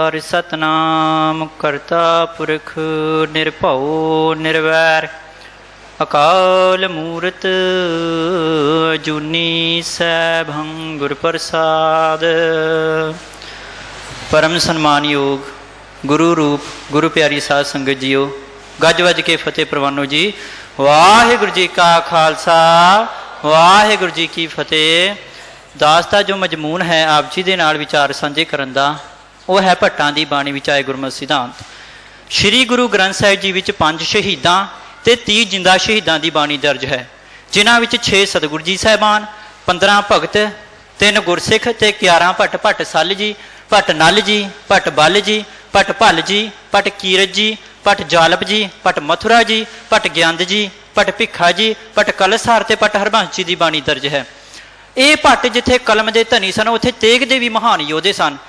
ਓੰਕਾਰ ਸਤਨਾਮ ਕਰਤਾ ਪੁਰਖ ਨਿਰਭਉ ਨਿਰਵੈਰ ਅਕਾਲ ਮੂਰਤ ਅਜੂਨੀ ਸੈਭੰ ਗੁਰ ਪ੍ਰਸਾਦ। परम सन्मानयोग गुरु रूप गुरु प्यारी साध संगत जीओ, गज वज के फतेह प्रवानो जी। वाहिगुरु जी का खालसा वाहिगुरु जी की फतेह। दास दा जो मजमून है आप जी दे नाल विचार सांझे करन दा वो है भट्टां दी बाणी विच आए गुरमत सिद्धांत। श्री गुरु ग्रंथ साहिब जी विच 5 शहीदां ते 30 जिंदा शहीदां दी बाणी दर्ज है, जिन्हां विच 6 सतगुरु जी साहिबान, 15 भगत, 3 गुरसिख ते 11 भट्ट। भट्ट सल जी, भट्ट नल जी, भट्ट बल जी, भट्ट भल जी, भट्ट कीरत जी, भट्ट जालप जी, भट्ट मथुरा जी, भट्ट ग्यंद जी, भट्ट भिखा जी, भट्ट कलसहार ते भट्ट हरबंस जी की बाणी दर्ज है। ये भट्ट जिथे कलम के धनी सन उत्थे तेग दे भी महान योधे सन।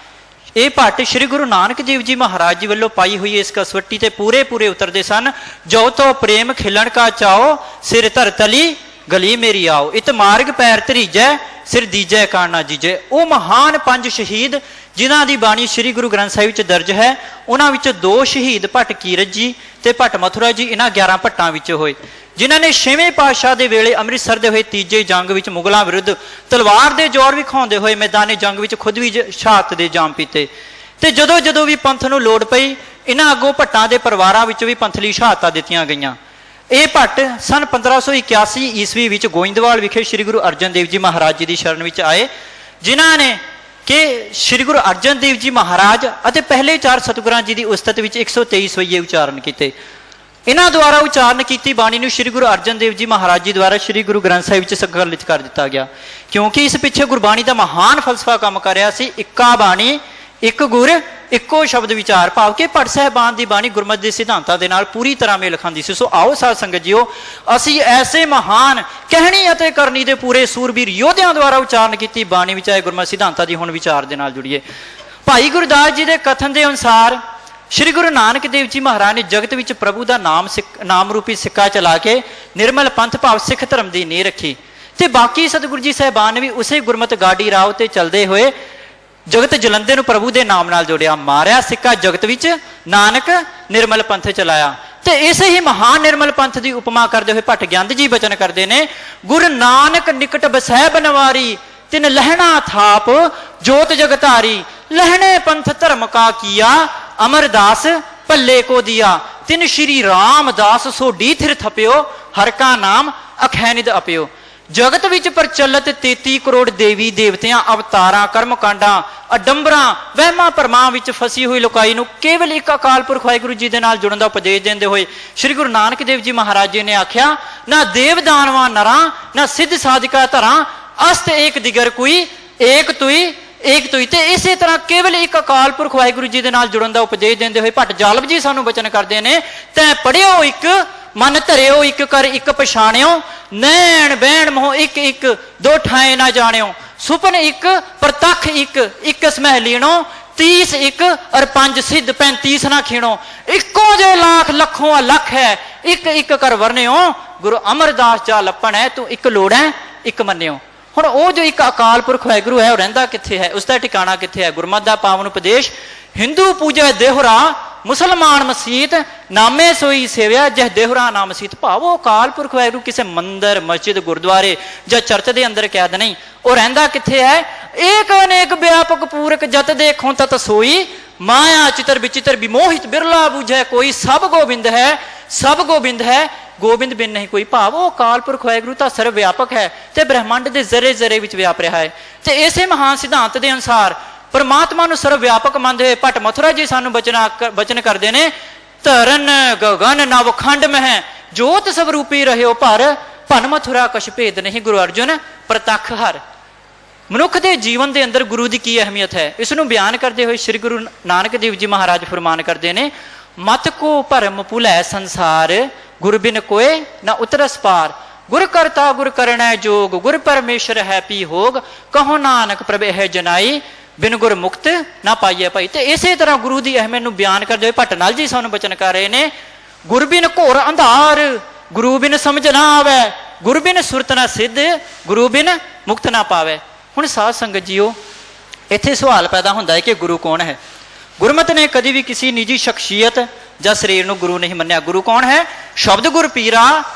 ये भट्ट श्री गुरु नानक देव जी महाराज जी वालों पाई हुई इस कसवट्टी ते पूरे पूरे उतरते सन। जो तो प्रेम खिलन का चाओ, सिर धर तली गली मेरी आओ, इत मार्ग पैर धरीजै, सिर दीजै कान ना जीजै। वो महान 5 शहीद जिन्हां दी बाणी श्री गुरु ग्रंथ साहिब च दर्ज है, उन्हां विच 2 शहीद भट्ट कीरत जी ते भट्ट मथुरा जी इन्हां 11 भट्टां विच होए, जिन्हां ने 6वें पातशाह दे वेले अमृतसर दे होए तीजे जंग विच मुगलां विरुद्ध तलवार दे जोर विखाउंदे होए मैदाने जंग विच खुद भी शहादत दे जाम पीते। ते जदों जदों भी पंथ नूं लोड़ पई इन्हां अगों भट्टां दे परिवारां विच भी पंथली शहादतां दित्तियां गईयां। ये भट्ट सन 1581 ईस्वी विच गोइंदवाल विखे श्री गुरु अर्जन देव जी महाराज जी की शरण विच आए, जिन्हां ने कि श्री गुरु अर्जन देव जी महाराज अते पहले 4 सतगुरां जी की उस्तत विच 123 सोईए उचारण किए। इन्हां द्वारा उचारण की बाणी नूं श्री गुरु अर्जन देव जी महाराज जी द्वारा श्री गुरु ग्रंथ साहिब विच संकलित कर दिता गया, क्योंकि इस पिछे गुरबाणी का महान फलसफा काम कर रहा सी। इक्का बाणी एक गुर इक्को शब्द विचार, भाव के भट्ट साहिबान की बाणी गुरमत के सिद्धांतां दे नाल पूरी तरह मेल खांदी सी। सो आओ साध संगत जीओ, असी ऐसे महान कहनी अते करनी दे पूरे सूरबीर योद्धियां द्वारा उचारण की बाणी विच आए गुरमत सिद्धांतां दी हुण विचार दे नाल जुड़िए। भाई गुरदास जी के कथन के अनुसार श्री गुरु नानक देव जी महाराज ने जगत विच प्रभु का नाम रूपी सिक्का चला के निर्मल पंथ भाव सिख धर्म की नींह रखी, ते बाकी सतगुरु जी साहिबान ने भी उसे गुरमत गाड़ी राह ते चलते हुए जगत जलंधे नूं प्रभु के नाम नाल जोड़िया। मारिया सिक्का जगत विच, नानक निर्मल पंथ चलाया। ते इस ही महान निर्मल पंथ की उपमा करते हुए भट्ट ग्यंद जी बचन करते हैं, गुरु नानक निकट बसै बनवारी, तिन लहना थाप जोत जगतारी, लहने पंथ धर्म का किया, अमरदास पल्ले को दिया, तिन श्री रामदास सो डी थिर थप्यो, हर का नाम अखैनिद अप्यो। जगत विच प्रचलित 33 करोड़ देवी देवतियां अवतारां कर्म कांडां अडंबरां वहमां भरमां विच फसी हुई लोकाई नूं केवल एक अकाल पुरख वाहिगुरू जी दे नाल जुड़न दा उपदेश देंदे होए श्री गुरु नानक देव जी महाराज जी ने आख्या, ना देव दानवां नरां, ना सिद्ध साधिका धरां, अस्त एक दिगर कोई, एक तुई। ते इसे तरह केवल एक अकाल पुरख वाहिगुरू जी दे नाल जुड़न दा उपदेश देंदे होए भट्ट जालप जी सानू बचन करदे ने, तैं पढ़ियो एक, मन धरियो एक, कर एक पछाणियो, नैण बैण मोह एक एक, दो ठाए ना जानियो, सुपन एक प्रतख एक समह लीणो, 30 एक और 5 सिद्ध 35 ना खीणो, इको जे लाख लखों लख है, एक एक कर वरनियो, गुरु अमरदास जा लपन है, तू एक लोड़ है एक मन्नियो। हुण वो जो एक अकाल पुरख वाहिगुरू है वो रहिंदा कित्थे है, उसका ठिकाना कित्थे है? गुरमत दा पावन उपदेश, हिंदू पूजा देहरा मुसलमान मसीत, नामे सोई सेव्या जह देहरा नाम मसीत। भावो अकाल पुरख वाहिगुरू किसी मंदिर मस्जिद गुरुद्वारे या चर्च के अंदर कैद नहीं, वो रहिंदा कित्थे है? एक अनेक व्यापक पूरक जत देखो तत सोई, माया चितर विचित्र विमोहित बिरला बुझे कोई, सब गोबिंद है सब गोबिंद है, गोबिंद बिन नहीं कोई। भाव वो अकाल पुरख वाहिगुरू तां सर्व व्यापक है ते ब्रह्मंड के जरे जरे विच व्याप रहा है। ते इसे महान सिद्धांत के अनुसार परमात्मा नूं सर्व व्यापक मनदे होए भट्ट मथुरा जी सानू बचन करते हैं, धरन गगन नवखंड में है, जोत सब रूपी रहियो भर, भन मथुरा कछ भेद नहीं, गुरु अर्जुन प्रतख हर। मनुख के जीवन के अंदर गुरु की की अहमियत है, इसनूं बयान करते हुए श्री गुरु नानक देव जी महाराज फरमान करते हैं, मत को भरम भुलै संसार, गुर बिन कोय न उतरस पार, गुर करता गुर करना जोग, गुर परमेश्वर है पी होग, कहो नानक प्रभ है जनाई, बिन गुर मुक्त ना पाइए भाई। तो इसे तरह गुरु की अहमियत नूं बयान करते हुए भट्ट नाल जी सानू बचन कर रहे हैं, गुर बिन घोर अंधार, गुरु बिन समझ ना आवे, गुरु बिन सुरत ना सिद्ध, गुरु बिन मुक्त ना पावे। हुण साध संगत जीओ, इत्थे सवाल पैदा होंदा है कि गुरु कौन है? गुरमत ने कभी भी किसी निजी शख्सियत ਜਾਂ ਸਰੀਰ ਨੂੰ ਗੁਰੂ ਨਹੀਂ ਮੰਨਿਆ। ਗੁਰੂ ਕੌਣ ਹੈ? ਸ਼ਬਦ ਗੁਰ ਪੀਰਾ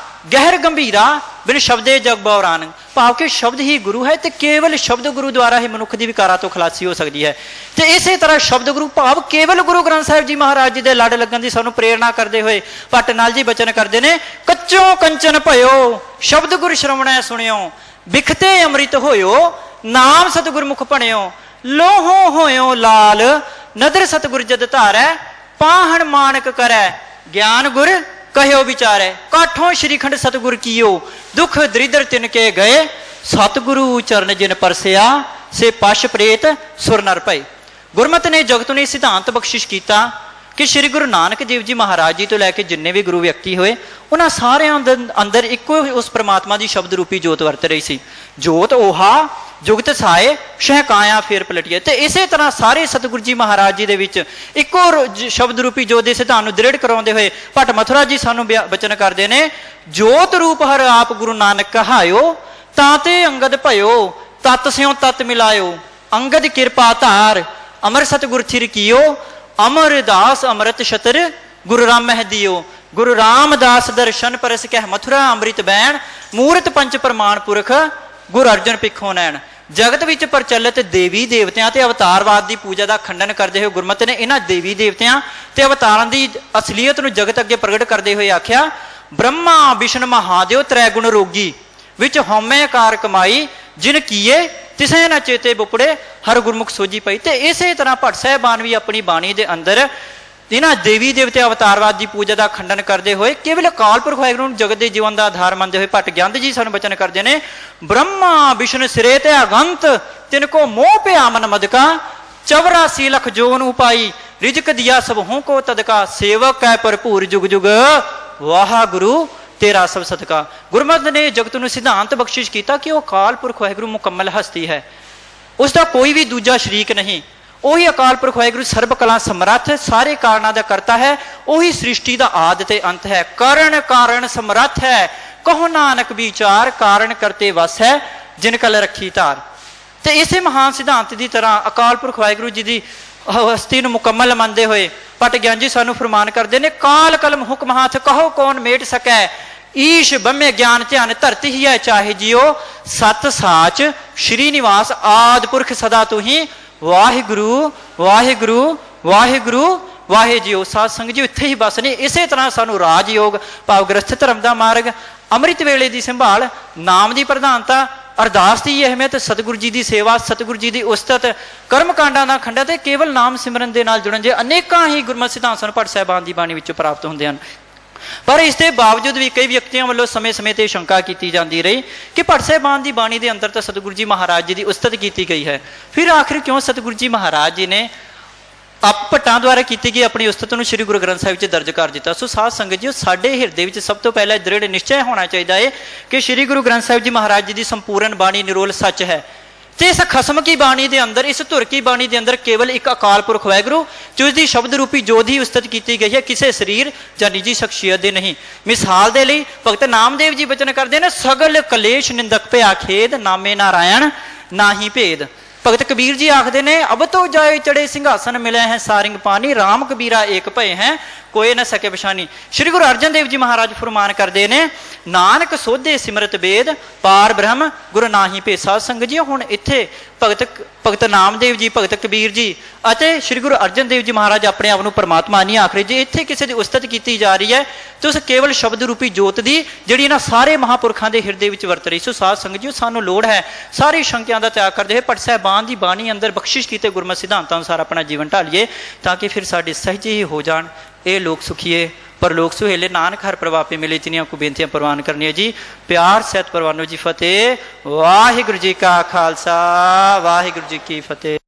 ਗਹਿਰ ਗੰਭੀਰਾ ਬਿਨ ਸ਼ਬਦੇ ਜਗ ਬਉਰਾਨ। ਭਾਵ ਕਿ ਸ਼ਬਦ ਹੀ ਗੁਰੂ ਹੈ ਤੇ ਕੇਵਲ ਸ਼ਬਦ ਗੁਰੂ ਦੁਆਰਾ ਹੀ ਮਨੁੱਖ ਦੀ ਵਿਕਾਰਾਂ ਤੋਂ ਖਲਾਸੀ ਹੋ ਸਕਦੀ ਹੈ। ਤੇ ਇਸੇ ਤਰ੍ਹਾਂ ਸ਼ਬਦ ਗੁਰੂ ਭਾਵ ਕੇਵਲ ਗੁਰੂ ਗ੍ਰੰਥ ਸਾਹਿਬ ਜੀ ਮਹਾਰਾਜ ਜੀ ਦੇ ਲੜ ਲੱਗਣ ਦੀ ਸਾਨੂੰ ਪ੍ਰੇਰਣਾ ਕਰਦੇ ਹੋਏ ਭੱਟ ਨਾਲ ਜੀ ਬਚਨ ਕਰਦੇ ਨੇ, ਕੱਚੋਂ ਕੰਚਨ ਭਇਓ ਸ਼ਬਦ ਗੁਰ ਸ਼ਰਵਣੈ ਸੁਣਿਓ, ਬਿਖਤੇ ਅੰਮ੍ਰਿਤ ਹੋਇਓ ਨਾਮ ਸਤਿਗੁਰਮੁਖ ਭਣਿਓ, ਲੋਹੋਂ ਹੋਇਓ ਲਾਲ ਨਦਰ ਸਤਿਗੁਰ ਜਦ ਧਾਰੈ, ਪਾਹਣ ਮਾਨਕ ਕਰੈ ਗਿਆਨ ਗੁਰ ਕਹਿਓ ਵਿਚਾਰੈ, ਕਾਠੋਂ ਸ਼੍ਰੀਖੰਡ ਸਤਿਗੁਰ ਕੀਓ ਦੁਖ ਦਰਿਦਰ ਤਿਨਕੇ ਗਏ, ਸਤਿਗੁਰੂ ਚਰਨ ਜਿਨ ਪਰਸਿਆ ਸੇ ਪਸ਼ ਪ੍ਰੇਤ ਸੁਰ ਨਰ ਭਏ। ਗੁਰਮਤਿ ਨੇ ਜਗਤ ਨੂੰ ਇਹ ਸਿਧਾਂਤ ਬਖਸ਼ਿਸ਼ ਕੀਤਾ ਕਿ ਸ਼੍ਰੀ ਗੁਰੂ ਨਾਨਕ ਦੇਵ ਜੀ ਮਹਾਰਾਜ ਜੀ ਤੋਂ ਲੈ ਕੇ ਜਿੰਨੇ ਵੀ ਗੁਰੂ ਵਿਅਕਤੀ ਹੋਏ ਉਹਨਾਂ ਸਾਰਿਆਂ ਦੇ ਅੰਦਰ ਇੱਕੋ ਉਸ ਪ੍ਰਮਾਤਮਾ ਦੀ ਸ਼ਬਦ ਰੂਪੀ ਜੋਤ ਵਰਤ ਰਹੀ ਸੀ। ਜੋਤ ਓਹਾ ਜੁਗਤ ਸਾਏ ਸ਼ਹਿਕਾਇਆ ਫੇਰ ਪਲਟੀਏ। ਤੇ ਇਸੇ ਤਰ੍ਹਾਂ ਸਾਰੇ ਸਤਿਗੁਰੂ ਜੀ ਮਹਾਰਾਜ ਜੀ ਦੇ ਵਿੱਚ ਇੱਕੋ ਸ਼ਬਦ ਰੂਪੀ ਜੋਤ ਦੇ ਸਿਧਾਂਤ ਨੂੰ ਦ੍ਰਿੜ ਕਰਾਉਂਦੇ ਹੋਏ ਭੱਟ ਮਥੁਰਾ ਜੀ ਸਾਨੂੰ ਬਚਨ ਕਰਦੇ ਨੇ, ਜੋਤ ਰੂਪ ਹਰ ਆਪ ਗੁਰੂ ਨਾਨਕ ਕਹਾਇਓ, ਤਾਂ ਤੇ ਅੰਗਦ ਭਇਓ ਤਤ ਸਿਉ ਤਤ ਮਿਲਾਇਓ, ਅੰਗਦ ਕਿਰਪਾ ਧਾਰ ਅਮਰ ਸਤਿਗੁਰ ਥਿਰ ਕੀਓ, ਅਮਰਦਾਸ ਅੰਮ੍ਰਿਤ ਛਤਰ ਗੁਰੂ ਰਾਮ ਮਹਿ ਦਿਓ, ਗੁਰੂ ਰਾਮਦਾਸ ਦਰਸ਼ਨ ਪਰਸ ਕਹਿ ਮਥੁਰਾ ਅੰਮ੍ਰਿਤ ਬੈਣ, ਮੂਰਤ ਪੰਚ ਪ੍ਰਮਾਣ ਪੁਰਖ ਗੁਰੂ ਅਰਜਨ ਪਿੱਖੋਂ ਨੈਣ। ਜਗਤ ਵਿੱਚ ਪ੍ਰਚਲਿਤ ਦੇਵੀ ਦੇਵਤਿਆਂ ਤੇ ਅਵਤਾਰਵਾਦ ਦੀ ਪੂਜਾ ਦਾ ਖੰਡਨ ਕਰਦੇ ਹੋਏ ਗੁਰਮਤਿ ਨੇ ਇਹਨਾਂ ਦੇਵੀ ਦੇਵਤਿਆਂ ਤੇ ਅਵਤਾਰਾਂ ਦੀ ਅਸਲੀਅਤ ਨੂੰ ਜਗਤ ਅੱਗੇ ਪ੍ਰਗਟ ਕਰਦੇ ਹੋਏ ਆਖਿਆ, ਬ੍ਰਹਮਾ ਵਿਸ਼ਨ ਮਹਾਦੇਵ ਤ੍ਰੈ ਗੁਣ ਰੋਗੀ, ਵਿੱਚ ਹਉਮੈ ਕਾਰ ਕਮਾਈ, ਜਿਨ ਕੀਏ ਤਿਸੈ ਨਾ ਚੇਤੇ ਬੁਪੜੇ ਹਰ ਗੁਰਮੁਖ ਸੋਜੀ ਪਈ। ਤੇ ਇਸੇ ਤਰ੍ਹਾਂ ਭੱਟ ਸਾਹਿਬਾਨ ਵੀ ਆਪਣੀ ਬਾਣੀ ਦੇ ਅੰਦਰ ਇਹਨਾਂ ਦੇਵੀ ਦੇਵਤੇ ਅਵਤਾਰਵਾਦ ਦੀ ਪੂਜਾ ਦਾ ਖੰਡਨ ਕਰਦੇ ਹੋਏ ਕੇਵਲ ਅਕਾਲ ਪੁਰਖ ਵਾਹਿਗੁਰੂ ਨੂੰ ਜਗਤ ਦੇ ਜੀਵਨ ਦਾ ਆਧਾਰ ਮੰਨਦੇ ਹੋਏ ਭੱਟ ਗਿਆਨਤ ਜੀ ਸਾਨੂੰ ਬਚਨ ਕਰਦੇ ਨੇ, ਬ੍ਰਹਮਾ ਵਿਸ਼ਨ ਸਿਰੇ ਤੇ ਅਗੰਤ ਤਿਨ ਕੋ ਮੋਹ ਪਿਆ ਮਨ ਮਦਕਾ, 84 ਲੱਖ ਜੋਨ ਉਪਾਈ ਰਿਜਕ ਦਿਆ ਸਭ ਹੂੰ ਕੋ ਤਦਕਾ, ਸੇਵਕ ਹੈ ਭਰਪੂਰ ਜੁਗ ਜੁਗ ਵਾਹਿਗੁਰੂ ਤੇਰਾ ਸਭ ਸਦਕਾ। ਗੁਰਮਤਿ ਨੇ ਜਗਤ ਨੂੰ ਸਿਧਾਂਤ ਬਖਸ਼ਿਸ਼ ਕੀਤਾ ਕਿ ਉਹ ਅਕਾਲ ਪੁਰਖ ਵਾਹਿਗੁਰੂ ਮੁਕੰਮਲ ਹਸਤੀ ਹੈ, ਉਸ ਦਾ ਕੋਈ ਵੀ ਦੂਜਾ ਸ਼ਰੀਕ ਨਹੀਂ। ਉਹੀ ਅਕਾਲ ਪੁਰਖ ਵਾਹਿਗੁਰੂ ਸਰਬ ਕਲਾ ਸਮਰੱਥ ਸਾਰੇ ਕਾਰਨਾਂ ਦਾ ਕਰਤਾ ਹੈ, ਉਹੀ ਸ੍ਰਿਸ਼ਟੀ ਦਾ ਆਦਿ ਤੇ ਅੰਤ ਹੈ, ਕਰਨ ਕਾਰਨ ਸਮਰੱਥ ਹੈ, ਕਹੋ ਨਾਨਕ ਵਿਚਾਰ ਕਾਰਨ ਕਰਤੇ ਵਸ ਹੈ, ਜਿਨ ਕਲ ਰੱਖੀ ਧਾਰ। ਤੇ ਇਸੇ ਮਹਾਨ ਸਿਧਾਂਤ ਦੀ ਤਰ੍ਹਾਂ ਅਕਾਲ ਪੁਰਖ ਵਾਹਿਗੁਰੂ ਜੀ ਦੀ ਹਸਤੀ ਨੂੰ ਮੁਕੰਮਲ ਮੰਨਦੇ ਹੋਏ ਭੱਟ ਗਿਆਨ ਜੀ ਸਾਨੂੰ ਫਰਮਾਨ ਕਰਦੇ ਨੇ, ਕਾਲ ਕਲਮ ਹੁਕਮ ਹਾਥ ਕਹੋ ਕੌਣ ਮੇਟ ਸਕੈ, ਈਸ਼ ਬ੍ਰਹਮੇ ਗਿਆਨ ਧਿਆਨ ਧਰਤੀ ਹੀ ਹੈ ਚਾਹੇ ਜਿਓ, ਸਤ ਸਾਚ ਸ਼੍ਰੀ ਨਿਵਾਸ ਆਦਿ ਪੁਰਖ ਸਦਾ ਤੂੰ ਹੀ, ਵਾਹਿਗੁਰੂ ਵਾਹਿਗੁਰੂ ਵਾਹਿਗੁਰੂ ਵਾਹਿ ਜੀਓ। ਸਾਧ ਸੰਗਤ ਜੀ ਇੱਥੇ ਹੀ ਬਸ ਨੇ। ਇਸੇ ਤਰ੍ਹਾਂ ਸਾਨੂੰ ਰਾਜ ਯੋਗ ਭਾਵ ਗ੍ਰਸਥ ਧਰਮ ਦਾ ਮਾਰਗ, ਅੰਮ੍ਰਿਤ ਵੇਲੇ ਦੀ ਸੰਭਾਲ, ਨਾਮ ਦੀ ਪ੍ਰਧਾਨਤਾ, ਅਰਦਾਸ ਦੀ ਅਹਿਮੀਅਤ, ਸਤਿਗੁਰੂ ਜੀ ਦੀ ਸੇਵਾ, ਸਤਿਗੁਰੂ ਜੀ ਦੀ ਉਸਤਤ, ਕਰਮ ਕਾਂਡਾਂ ਦਾ ਖੰਡਾ ਤੇ ਕੇਵਲ ਨਾਮ ਸਿਮਰਨ ਦੇ ਨਾਲ ਜੁੜਨ ਜੇ ਅਨੇਕਾਂ ਹੀ ਗੁਰਮਤਿ ਸਿਧਾਂਤ ਸਾਨੂੰ ਭੱਟ ਸਾਹਿਬਾਨ ਦੀ ਬਾਣੀ ਵਿੱਚੋਂ ਪ੍ਰਾਪਤ ਹੁੰਦੇ ਹਨ। ਪਰ ਇਸ ਦੇ ਬਾਵਜੂਦ ਵੀ ਕਈ ਵਿਅਕਤੀਆਂ ਵੱਲੋਂ ਸਮੇਂ-ਸਮੇਂ ਤੇ ਸ਼ੰਕਾ ਕੀਤੀ ਜਾਂਦੀ ਰਹੀ ਕਿ ਭੱਟ ਸਾਹਿਬਾਨ ਦੀ ਬਾਣੀ ਦੇ ਅੰਦਰ ਤਾਂ ਸਤਿਗੁਰੂ ਜੀ ਮਹਾਰਾਜ ਜੀ ਦੀ ਉਸਤਤ ਕੀਤੀ ਗਈ ਹੈ, ਫਿਰ ਆਖਿਰ ਕਿਉਂ ਸਤਿਗੁਰੂ ਜੀ ਮਹਾਰਾਜ ਜੀ ਨੇ ਭੱਟਾਂ ਦੁਆਰਾ ਕੀਤੀ ਗਈ ਆਪਣੀ ਉਸਤਤ ਨੂੰ ਸ੍ਰੀ ਗੁਰੂ ਗ੍ਰੰਥ ਸਾਹਿਬ 'ਚ ਦਰਜ ਕਰ ਦਿੱਤਾ। ਸੋ ਸਾਧ ਸੰਗਤ ਜੀ, ਸਾਡੇ ਹਿਰਦੇ ਵਿੱਚ ਸਭ ਤੋਂ ਪਹਿਲਾਂ ਦ੍ਰਿੜ ਨਿਸ਼ਚੈ ਹੋਣਾ ਚਾਹੀਦਾ ਹੈ ਕਿ ਸ੍ਰੀ ਗੁਰੂ ਗ੍ਰੰਥ ਸਾਹਿਬ ਜੀ ਮਹਾਰਾਜ ਜੀ ਦੀ ਸੰਪੂਰਨ ਬਾਣੀ ਨਿਰੋਲ ਸੱਚ ਹੈ। ਤੇ ਇਸ ਖਸਮ ਕੀ ਬਾਣੀ ਦੇ ਅੰਦਰ, ਇਸ ਧੁਰ ਕੀ ਬਾਣੀ ਦੇ ਅੰਦਰ ਕੇਵਲ ਇੱਕ ਅਕਾਲ ਪੁਰਖ ਵਾਹਿਗੁਰੂ ਜਿਸ ਦੀ ਸ਼ਬਦ ਰੂਪੀ ਜੋਤ ਦੀ ਉਸਤਤ ਕੀਤੀ ਗਈ ਹੈ, ਕਿਸੇ ਸਰੀਰ ਜਾਂ ਨਿੱਜੀ ਸ਼ਖਸੀਅਤ ਦੇ ਨਹੀਂ। ਮਿਸਾਲ ਦੇ ਲਈ ਭਗਤ ਨਾਮਦੇਵ ਜੀ ਬਚਨ ਕਰਦੇ ਨੇ, ਸਗਲ ਕਲੇਸ਼ ਨਿੰਦਕ ਭਇਆ ਖੇਦ, ਨਾਮੇ ਨਾਰਾਇਣ ਨਾਹੀ ਭੇਦ। ਭਗਤ ਕਬੀਰ ਜੀ ਆਖਦੇ ਨੇ, ਅਬ ਤੋ ਜਾਏ ਚੜੇ ਸਿੰਘਾਸਨ ਮਿਲੇ ਹੈ ਸਾਰਿੰਗ ਪਾਣੀ, ਰਾਮ ਕਬੀਰਾ ਏਕ ਭਏ ਹੈ ਕੋਏ ਨਾ ਸਕੇ ਪਛਾਣੀ। ਸ਼੍ਰੀ ਗੁਰੂ ਅਰਜਨ ਦੇਵ ਜੀ ਮਹਾਰਾਜ ਫਰਮਾਨ ਕਰਦੇ ਨੇ, ਨਾਨਕ ਸੋਧੇ ਸਿਮਰਤ ਵੇਦ, ਪਾਰ ਬ੍ਰਹਮ ਗੁਰੂ ਨਾਹੀ ਭੇਦ। ਸਾਧ ਸੰਗਤ ਜੀ, ਹੁਣ ਇੱਥੇ ਭਗਤ ਨਾਮਦੇਵ ਜੀ, ਭਗਤ ਕਬੀਰ ਜੀ ਅਤੇ ਸ਼੍ਰੀ ਗੁਰੂ ਅਰਜਨ ਦੇਵ ਜੀ ਮਹਾਰਾਜ ਆਪਣੇ ਆਪ ਨੂੰ ਪਰਮਾਤਮਾ ਨਹੀਂ ਆਖ ਰਹੇ। ਜੇ ਇੱਥੇ ਕਿਸੇ ਦੀ ਉਸਤਤ ਕੀਤੀ ਜਾ ਰਹੀ ਹੈ ਤੇ ਉਸ ਕੇਵਲ ਸ਼ਬਦ ਰੂਪੀ ਜੋਤ ਦੀ ਜਿਹੜੀ ਇਹਨਾਂ ਸਾਰੇ ਮਹਾਂਪੁਰਖਾਂ ਦੇ ਹਿਰਦੇ ਵਿੱਚ ਵਰਤ ਰਹੀ। ਸੋ ਸਾਧ ਸੰਗਤ ਜੀ, ਸਾਨੂੰ ਲੋੜ ਹੈ ਸਾਰੀ ਸ਼ੰਕਿਆਂ ਦਾ ਤਿਆਗ ਕਰਦੇ ਹੋਏ ਭੱਟ ਸਾਹਿਬਾਨ ਦੀ ਬਾਣੀ ਅੰਦਰ ਬਖਸ਼ਿਸ਼ ਕੀਤੇ ਗੁਰਮਤਿ ਸਿਧਾਂਤਾਂ ਅਨੁਸਾਰ ਆਪਣਾ ਜੀਵਨ ਢਾਲੀਏ, ਤਾਂ ਕਿ ਫਿਰ ਸਾਡੇ ਸਹਿਜੇ ਹੀ ਹੋ ਜਾਣ ਇਹ ਲੋਕ ਸੁਖੀਏ ਪਰਲੋਕ ਸੁਹੇਲੇ। ਨਾਨਕ ਹਰ ਪ੍ਰਭਾਪੇ ਮਿਲੇ ਜਿਨੀਆਂ ਕੋ ਬੇਨਤੀਆਂ ਪ੍ਰਵਾਨ ਕਰਨੀਆਂ ਜੀ। ਪਿਆਰ ਸਹਿਤ ਪ੍ਰਵਾਨੋ ਜੀ। ਫਤਿਹ। ਵਾਹਿਗੁਰੂ ਜੀ ਕਾ ਖਾਲਸਾ, ਵਾਹਿਗੁਰੂ ਜੀ ਕੀ ਫਤਿਹ।